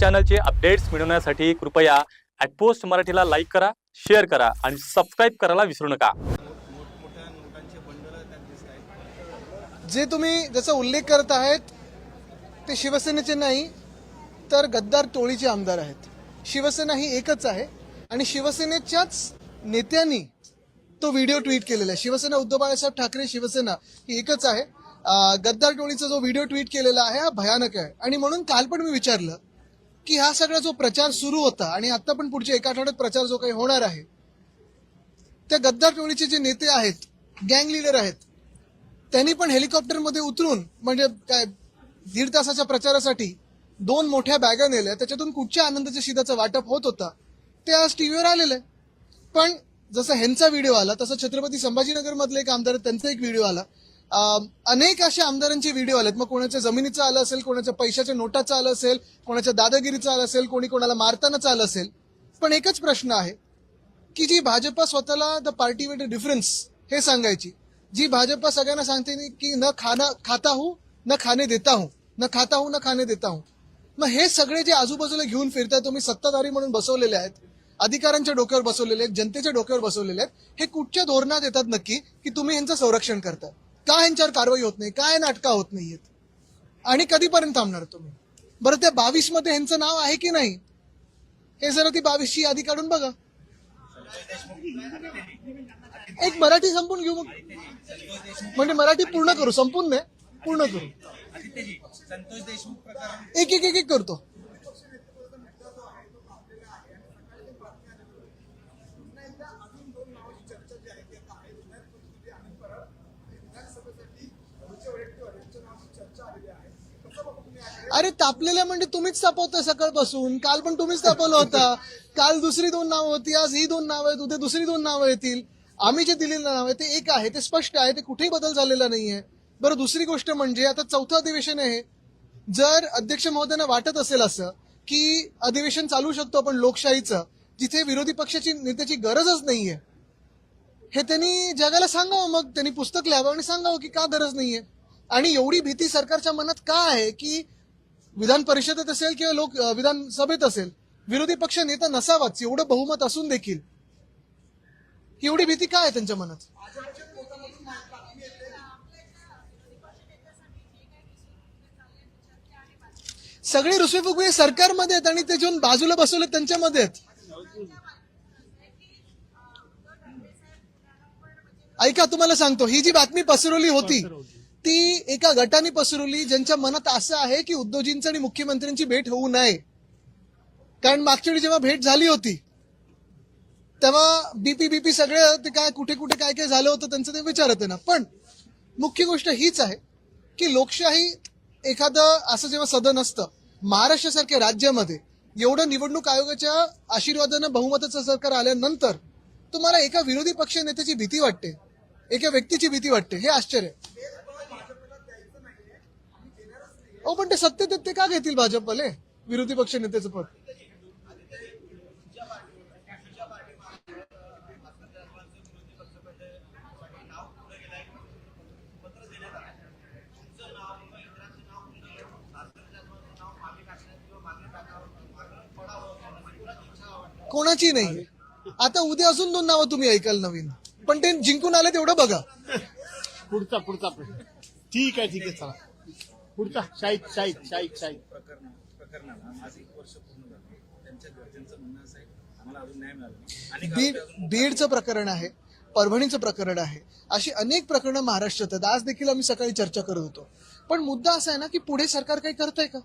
चॅनलचे updates मिळवण्यासाठी कृपया @post मराठीला लाईक करा, शेअर करा आणि सबस्क्राईब करायला विसरू नका। जे तुम्ही जसा उल्लेख करत आहेत ते शिवसेनेचे नाही तर गद्दार टोळीचे आमदार आहेत। शिवसेना ही एकच आहे आणि शिवसेनेच्याच नेत्यांनी तो व्हिडिओ ट्विट केलेला आहे। शिवसेना उद्धव बाळासाहेब ठाकरे शिवसेना ही एकच आहे। गद्दार टोळीचा जो व्हिडिओ ट्विट केलेला आहे हा भयानक आहे आणि म्हणून काल पण मी विचारलं की हा सगळा जो प्रचार सुरू होता आणि आता पण पुढच्या एका आठवड्यात प्रचार जो काही होणार आहे त्या गद्दार टोळीचे जे नेते आहेत, गँग लीडर आहेत, त्यांनी पण हेलिकॉप्टरमध्ये उतरून म्हणजे काय 1.5 तासाच्या प्रचारासाठी 2 मोठ्या बॅगा नेल्या, त्याच्यातून कुठच्या आनंदाच्या शिधाचं वाटप होत होता ते आज टीव्हीवर आलेलं आहे। पण जसं ह्यांचा व्हिडिओ आला तसं छत्रपती संभाजीनगर मधले एक आमदार त्यांचा एक व्हिडिओ आला, अनेक अशा आमदारांचे व्हिडिओ आलेत। मग कोणाच्या जमिनीचं आलं असेल, कोणाच्या पैशाच्या नोटाचं आलं असेल, कोणाच्या दादागिरीचं आलं असेल, कोणी कोणाला मारतानाच आलं असेल। पण एकच प्रश्न आहे की जी भाजपा स्वतःला द पार्टी विथ डिफरन्स हे सांगायची, जी भाजपा सगळ्यांना सांगते की न खाता हूं न खाने देता हूं, न खाता हूं न खाने देता हूं, मग हे सगळे जे आजूबाजूला घेऊन फिरताय तुम्ही, सत्ताधारी म्हणून बसवलेले आहेत, अधिकाऱ्यांच्या डोक्यावर बसवलेले आहेत, जनतेच्या डोक्यावर बसवलेले आहेत, हे कुठच्या धोरणात येतात नक्की की तुम्ही ह्यांचं संरक्षण करताय? का ह्यांच्यावर कारवाई होत नाही? काय नाटका होत नाहीयेत? आणि कधीपर्यंत थांबणार तुम्ही? बरं, त्या 22 मध्ये ह्यांचं नाव आहे की नाही हे जरा ती 22 ची यादी काढून बघा। एक मराठी संपून घेऊ, मग म्हणजे मराठी पूर्ण करू, संपून नाही पूर्ण करू, एक एक एक एक करतो। अरे तापलेल्या म्हणजे तुम्हीच तापवताय सकाळपासून, काल पण तुम्हीच तापवलं होता। काल दुसरी 2 नावं होती, आज ही 2 नावं आहेत, उद्या दुसरी 2 नावं येतील। आम्ही जे दिलेलं नाव आहे ते एक आहे, ते स्पष्ट आहे, ते कुठेही बदल झालेला नाहीये। बरं, दुसरी गोष्ट म्हणजे आता 4थं अधिवेशन आहे, जर अध्यक्ष महोदयांना वाटत असेल असं की अधिवेशन चालू शकतो आपण लोकशाहीचं, जिथे विरोधी पक्षाची नेत्याची गरजच नाहीये, हे त्यांनी जगाला सांगावं। मग त्यांनी पुस्तक लिहावं आणि सांगावं की का गरज नाहीये। आणि एवढी भीती सरकारच्या मनात का आहे की विधान परिषदेत असेल किंवा विधानसभेत असेल विरोधी पक्ष नेता नसावाच, एवढं बहुमत असून देखील एवढी भीती काय आहे त्यांच्या मनात? सगळे रुसवे-फुगवे सरकारमध्ये आहेत आणि ते जे बाजूला बसवले त्यांच्यामध्ये आहेत। ऐका, तुम्हाला सांगतो, ही जी बातमी पसरवली होती ती एका गटाने पसरवली ज्यांच्या मनात असं आहे की उद्धवजींचं आणि मुख्यमंत्र्यांची भेट होऊ नये। कारण मागच्या वेळी जेव्हा भेट झाली होती तेव्हा बीपी सगळे ते काय कुठे कुठे काय काय झालं होतं त्यांचं ते विचारत आहे ना। पण मुख्य गोष्ट हीच आहे की लोकशाही एखादं असं जेव्हा सदन असतं महाराष्ट्रासारख्या राज्यामध्ये, एवढं निवडणूक आयोगाच्या आशीर्वादानं बहुमताचं सरकार आल्यानंतर तुम्हाला एका विरोधी पक्ष नेत्याची भीती वाटते, एका व्यक्तीची भीती वाटते, हे आश्चर्य। हो, पण ते सत्तेत ते का घेतील भाजपवाले विरोधी पक्ष नेत्याचं पद? कोणाची नाही। आता उद्या अजून 2 नावं तुम्ही ऐकाल नवीन, पण ते जिंकून आले तेवढं बघा। पुढचा प्रश्न ठीक आहे चला पुढचा। शाहीद प्रकरणाला आज 1 वर्ष पूर्ण झालं, त्यांच्या घरच्यांचं म्हणणं असं आहे आम्हाला अजून न्याय मिळाला नाही। बीडचं प्रकरण आहे, परभणीचं प्रकरण आहे, अशी अनेक प्रकरणं महाराष्ट्रात आहेत। आज देखील आम्ही सकाळी चर्चा करत होतो। पण मुद्दा असा आहे ना की पुढे सरकार काही करतंय का?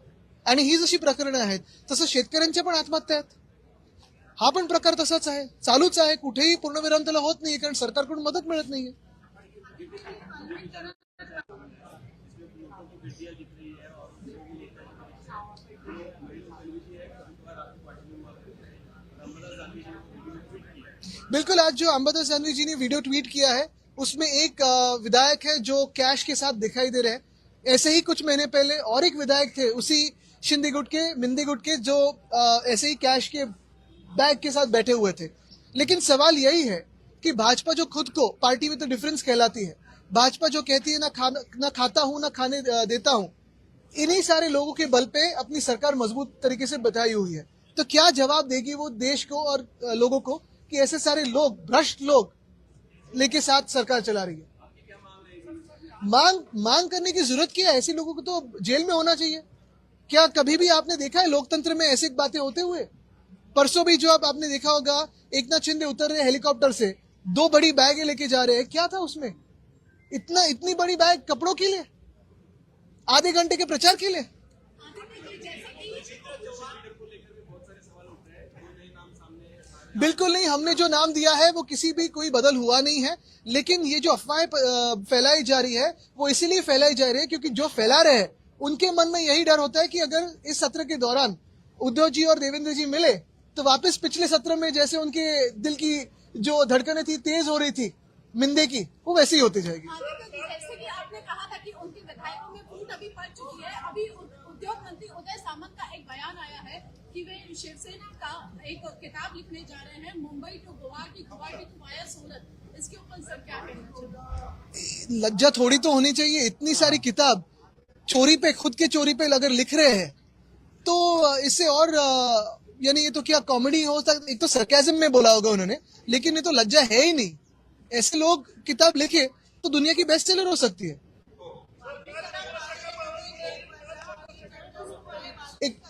आणि ही जशी प्रकरणं आहेत तसं शेतकऱ्यांच्या पण आत्महत्या आहेत, हा पण प्रकार तसाच आहे, चालूच आहे। कुठेही पूर्णविराम त्याला होत नाहीये कारण सरकारकडून मदत मिळत नाहीये। बिल्कुल, आज जो अंबादास दानवे जी ने वीडियो ट्वीट किया है उसमें एक विधायक है जो कैश के साथ दिखाई दे रहे हैं। ऐसे ही कुछ महीने पहले और एक विधायक थे उसी शिंदे गुट के, मिंदे गुट के, जो ऐसे ही कैश के बैग के साथ बैठे हुए थे। लेकिन सवाल यही है कि भाजपा जो खुद को पार्टी विद डिफरेंस कहलाती है, भाजपा जो कहती है ना खाता हूं ना खाने देता हूं, इन्हीं सारे लोगों के बल पे अपनी सरकार मजबूत तरीके से बताई हुई है। तो क्या जवाब देगी वो देश को और लोगों को कि ऐसे सारे लोग, भ्रष्ट लोग लेके साथ सरकार चला रही है? मांग करने की जरूरत क्या है? ऐसे लोगों को तो जेल में होना चाहिए। क्या कभी भी आपने देखा है लोकतंत्र में ऐसी बातें होते हुए? परसों भी जो आपने देखा होगा, एकनाथ शिंदे उतर रहे हेलीकॉप्टर से, 2 बड़ी बैगें लेके जा रहे हैं। क्या था उसमें? इतनी बड़ी बैग कपड़ों के लिए, आधे घंटे के प्रचार के लिए? बिल्कुल नहीं, हमने जो नाम दिया है वो किसी भी कोई बदल हुआ नहीं है। लेकिन ये जो अफवाहें फैलाई जा रही है वो इसीलिए फैलाई जा रही है क्योंकि जो फैला रहे हैं उनके मन में यही डर होता है कि अगर इस सत्र के दौरान उद्धव जी और देवेंद्र जी मिले तो वापस पिछले सत्र में जैसे उनके दिल की जो धड़कनें थी, तेज हो रही थी मिंदे की, वो वैसी ही होती जाएगी। जैसे कि आपने कहा था कि उनके विधायकों में फूट अभी पड़ चुकी है। अभी उद्योग मंत्री उदय सामंत का एक बयान आया है कि वे शिवसेना का एक किताब लिखने जा रहे हैं, मुंबई टू गुवाहाटी, गुवाहाटी टू वाया सूरत। इसके ऊपर सर क्या कहना? लज्जा थोड़ी तो होनी चाहिए। इतनी सारी किताब चोरी पे, खुद के चोरी पे अगर लिख रहे हैं तो इससे और यानी ये तो क्या कॉमेडी हो सकती? एक तो सरकाज़म में बोला होगा उन्होंने, लेकिन ये तो लज्जा है ही नहीं। ऐसे लोग किताब लिखे तो दुनिया की बेस्ट सेलर हो सकती है। एक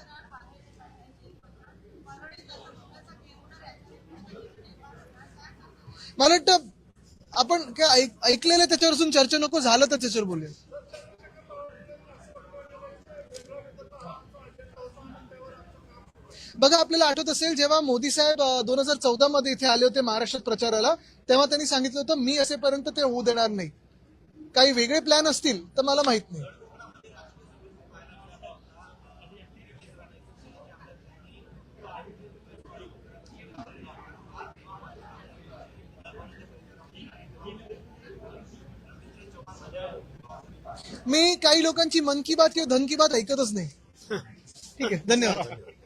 मला वाटतं आपण काय ऐकलेलं त्याच्यावरून चर्चा नको, झालं तर त्याच्यावर बोलूया. बघा, आपल्याला आठवत असेल जेव्हा मोदी साहेब 2014 मध्ये इथे आले होते महाराष्ट्रात प्रचाराला, तेव्हा त्यांनी सांगितलं होतं मी असेपर्यंत ते होऊ देणार नाही. काही वेगळे प्लॅन असतील तर मला माहित नाही. मी काही लोकांची मन की बात किंवा धन की बात ऐकतच नाही. ठीक आहे, धन्यवाद.